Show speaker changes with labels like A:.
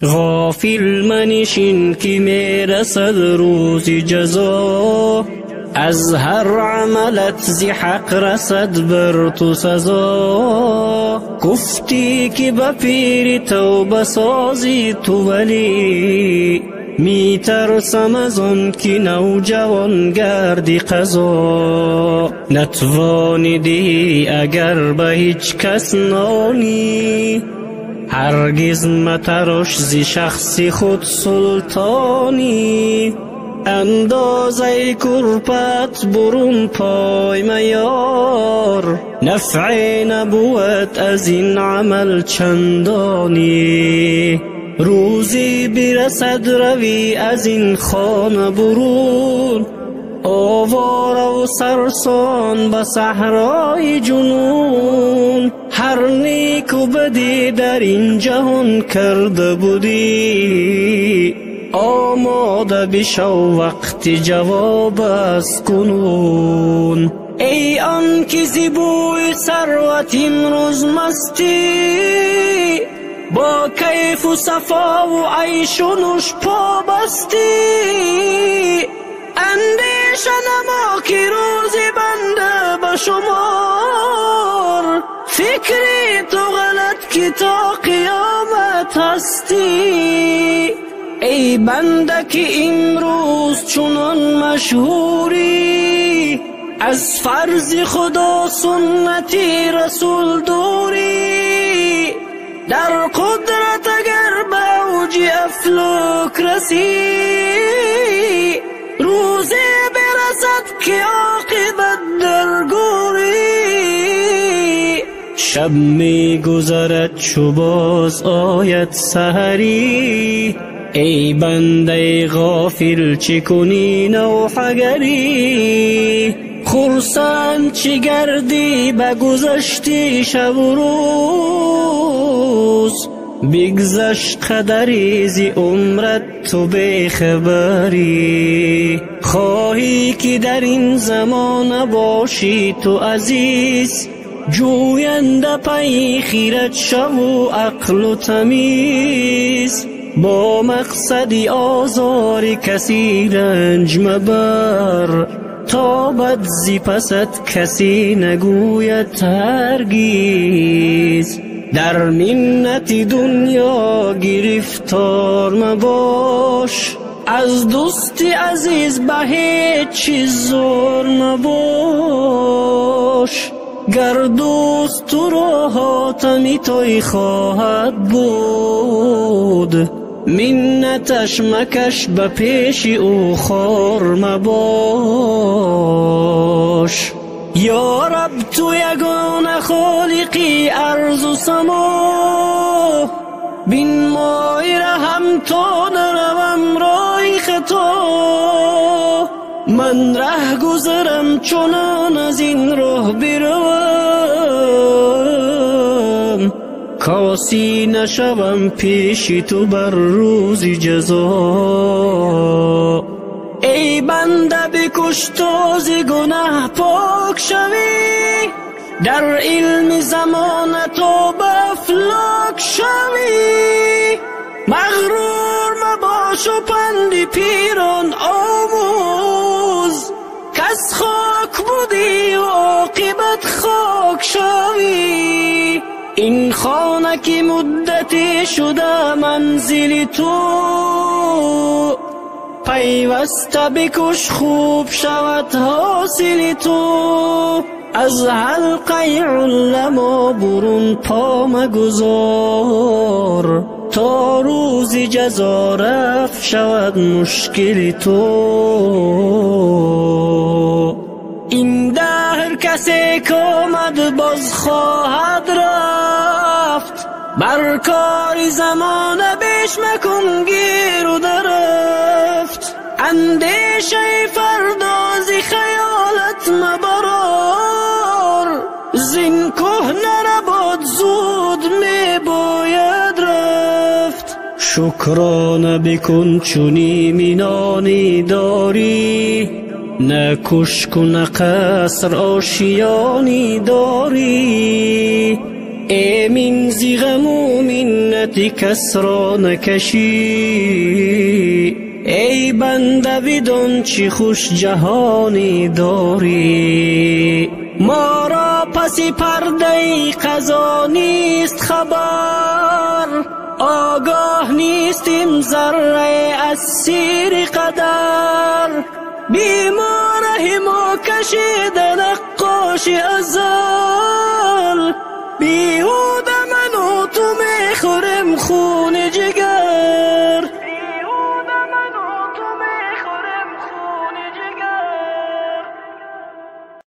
A: غافل منشین که میرسد روز جزا، از هر عملت زی حق رسد بر تو سزا. گفتی که با پیر توبه سازی تو، ولی می ترسم از آن که نوجوان گردی قضا. نتوانیدی اگر به هیچ کس نانی، هرگز مترش زی شخص خود سلطانی. اندازه کرپت برون پای میار، نفع نبود از این عمل چندانی. روزی برسد روی از این خانه برون، آواره و سرسان به صحرای جنون. هر نیک و بدی در این جهان کرده بودی، آماده بشو وقت جواب از کنون. ای آن که زی بوی ثروت امروز مستی، با کیف و صفا و عیش و نوش پا بستی. اندیشه نما که روزی بنده به شمار، فکری تو غلط که تا قیامت هستی. ای بنده که امروز چنان مشهوری، از فرض خدا سنتی رسول دوری. در قدرت اگر به اوج افلاک رسی، روزی برسد که عاقبت در گوری. شب می گذرد چو باز آید سحری، ای بنده غافل چه کنی نوحگری. خرسند چی گردی به گذشتی شب و روز، بگذشت قدری زی عمرت تو بخبری. خواهی که در این زمان باشی تو عزیز، جوینده پی خیرت شو و عقل و تمیز. با مقصدی آزار کسی رنج مبر، تا بد زی پست کسی نگوید هرگیز. در منت دنیا گرفتار مباش، از دوست عزیز به هیچ چیز زور مباش. گر دوست تو را حاتمی توی خواهد بود، منتش مکش به پیش او خار مباش. یا رب تو یگانه خالقی ارض و سما، بین مای رحم تا نروم رای خطا. من ره گذرم چنان از این راه بروم، کاسی نشوم پیش تو بر روز جزا. ای بنده بکش تا ز گناه پاک شوی، در علم زمان تو به افلاک شوی. مغرور مباش و پند پیران آموز، کس خاک بودی و عاقبت خاک شوی. این خانه که مدتی شده منزل تو، پیوسته بکش خوب شود حاصل تو. از حلقه علما برون پا مگذار، تا روز جزا رفع شود مشکل تو. این دهر کسی که آمد باز خواهد رفت، بر کار زمانه بیش مکن گیر و درفت. اندیشه فردازی خیالت مبرار، زین کهنه نباد زود می باید رفت. شکرانه بکن چون ایمنانی داری، نه کشک و نه قصر آشیانی داری. من زیغم و منت کس را نکشی. ای بنده بدان چی خوش جهانی داری. ما را پس پرده قضا نیست خبر، آگاه نیستیم ذره از سیر قدر. بیماره ما کشید نقاش ازل، بیهوده من و تو میخوریم خون